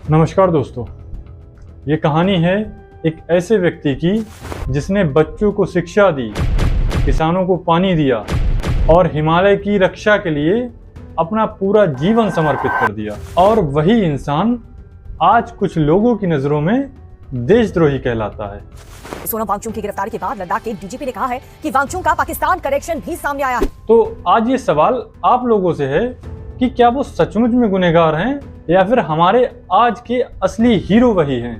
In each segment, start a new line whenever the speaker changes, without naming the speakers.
नमस्कार दोस्तों, ये कहानी है एक ऐसे व्यक्ति की जिसने बच्चों को शिक्षा दी, किसानों को पानी दिया और हिमालय की रक्षा के लिए अपना पूरा जीवन समर्पित कर दिया। और वही इंसान आज कुछ लोगों की नजरों में देशद्रोही कहलाता है।
सोनम वांगचुक की गिरफ्तारी के बाद लद्दाख के डीजीपी ने कहा है कि वांगचुक का पाकिस्तान कनेक्शन भी सामने आया है।
तो आज ये सवाल आप लोगों से है कि क्या वो सचमुच में गुनहगार हैं या फिर हमारे आज के असली हीरो वही हैं।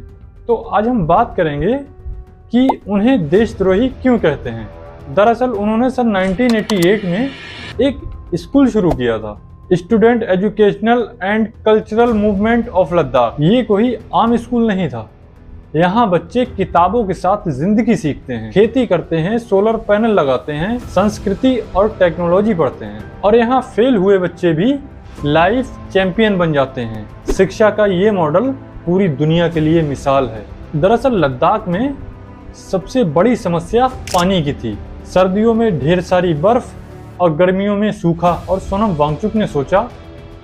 तो आज हम बात करेंगे कि उन्हें देशद्रोही क्यों कहते हैं। दरअसल उन्होंने सन 1988 में एक स्कूल शुरू किया था, student educational and cultural movement of Ladakh. ये कोई आम स्कूल नहीं था। यहाँ बच्चे किताबों के साथ जिंदगी सीखते हैं, खेती करते हैं, सोलर पैनल लगाते हैं, संस्कृति और टेक्नोलॉजी पढ़ते हैं और यहाँ फेल हुए बच्चे भी लाइफ चैंपियन बन जाते हैं। शिक्षा का ये मॉडल पूरी दुनिया के लिए मिसाल है। दरअसल लद्दाख में सबसे बड़ी समस्या पानी की थी। सर्दियों में ढेर सारी बर्फ और गर्मियों में सूखा, और सोनम वांगचुक ने सोचा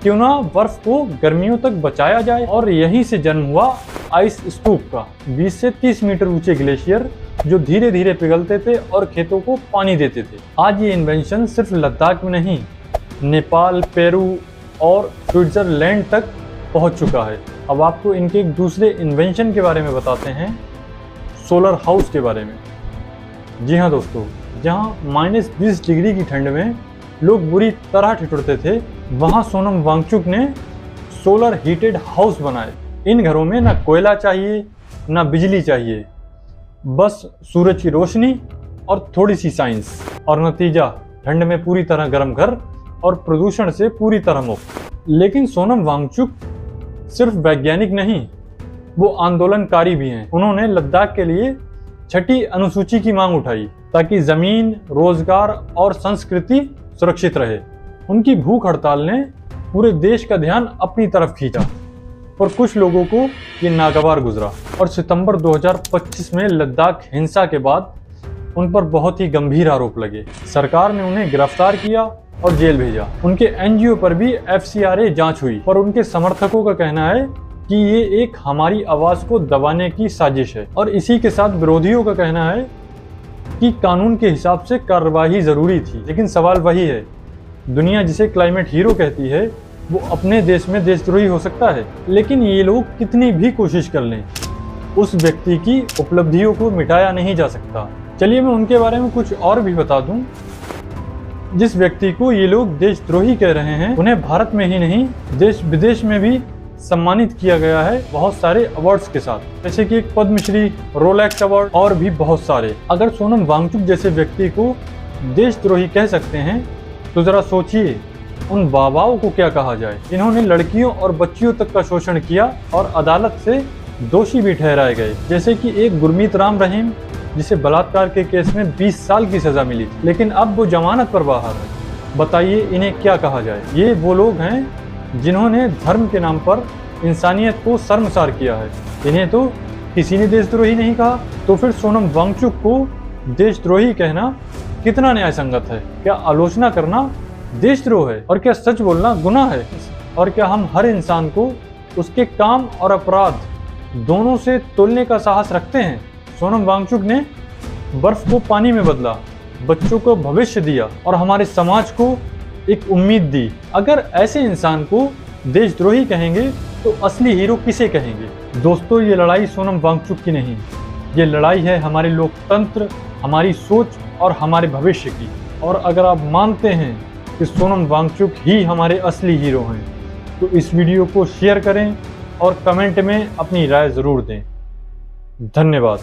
क्यों ना बर्फ को गर्मियों तक बचाया जाए। और यहीं से जन्म हुआ आइस स्तूप का 20 से 30 मीटर ऊंचे ग्लेशियर जो धीरे धीरे पिघलते थे और खेतों को पानी देते थे। आज ये इन्वेंशन सिर्फ लद्दाख में नहीं, नेपाल, पेरू और स्विट्जरलैंड तक पहुंच चुका है। अब आपको इनके एक दूसरे इन्वेंशन के बारे में बताते हैं, सोलर हाउस के बारे में। जी हाँ दोस्तों, जहाँ -20 डिग्री की ठंड में लोग बुरी तरह ठिठुरते थे, वहाँ सोनम वांगचुक ने सोलर हीटेड हाउस बनाए। इन घरों में ना कोयला चाहिए ना बिजली चाहिए, बस सूरज की रोशनी और थोड़ी सी साइंस, और नतीजा ठंड में पूरी तरह गर्म घर और प्रदूषण से पूरी तरह मुक्त। लेकिन सोनम वांगचुक सिर्फ वैज्ञानिक नहीं, वो आंदोलनकारी भी हैं। उन्होंने लद्दाख के लिए 6ठी अनुसूची की मांग उठाई ताकि जमीन, रोजगार और संस्कृति सुरक्षित रहे। उनकी भूख हड़ताल ने पूरे देश का ध्यान अपनी तरफ खींचा, पर कुछ लोगों को ये नागवार गुजरा और सितंबर 2025 में लद्दाख हिंसा के बाद उन पर बहुत ही गंभीर आरोप लगे। सरकार ने उन्हें गिरफ्तार किया और जेल भेजा। उनके एनजीओ पर भी FCRA जांच हुई, पर उनके समर्थकों का कहना है कि ये एक हमारी आवाज को दबाने की साजिश है। और इसी के साथ विरोधियों का कहना है कि कानून के हिसाब से कार्रवाई जरूरी थी। लेकिन सवाल वही है, दुनिया जिसे क्लाइमेट हीरो कहती है वो अपने देश में देशद्रोही हो सकता है। लेकिन ये लोग कितनी भी कोशिश कर लें, उस व्यक्ति की उपलब्धियों को मिटाया नहीं जा सकता। चलिए मैं उनके बारे में कुछ और भी बता दूं। जिस व्यक्ति को ये लोग देशद्रोही कह रहे हैं, उन्हें भारत में ही नहीं देश विदेश में भी सम्मानित किया गया है बहुत सारे अवार्ड्स के साथ, जैसे कि एक पद्मश्री, रोलेक्स अवार्ड और भी बहुत सारे। अगर सोनम वांगचुक जैसे व्यक्ति को देशद्रोही कह सकते हैं तो जरा सोचिए उन बाबाओं को क्या कहा जाए। इन्होंने लड़कियों और बच्चियों तक का शोषण किया और अदालत से दोषी भी ठहराए गए, जैसे कि एक गुरमीत राम रहीम जिसे बलात्कार के केस में 20 साल की सजा मिली थी, लेकिन अब वो जमानत पर बाहर है। बताइए इन्हें क्या कहा जाए। ये वो लोग हैं जिन्होंने धर्म के नाम पर इंसानियत को शर्मसार किया है। इन्हें तो किसी ने देशद्रोही नहीं कहा, तो फिर सोनम वांगचुक को देशद्रोही कहना कितना न्याय संगत है। क्या आलोचना करना देशद्रोह है और क्या सच बोलना गुनाह है? और क्या हम हर इंसान को उसके काम और अपराध दोनों से तोलने का साहस रखते हैं? सोनम वांगचुक ने बर्फ को पानी में बदला, बच्चों को भविष्य दिया और हमारे समाज को एक उम्मीद दी। अगर ऐसे इंसान को देशद्रोही कहेंगे तो असली हीरो किसे कहेंगे? दोस्तों, ये लड़ाई सोनम वांगचुक की नहीं, ये लड़ाई है हमारे लोकतंत्र, हमारी सोच और हमारे भविष्य की। और अगर आप मानते हैं कि सोनम वांगचुक ही हमारे असली हीरो हैं तो इस वीडियो को शेयर करें और कमेंट में अपनी राय ज़रूर दें। धन्यवाद।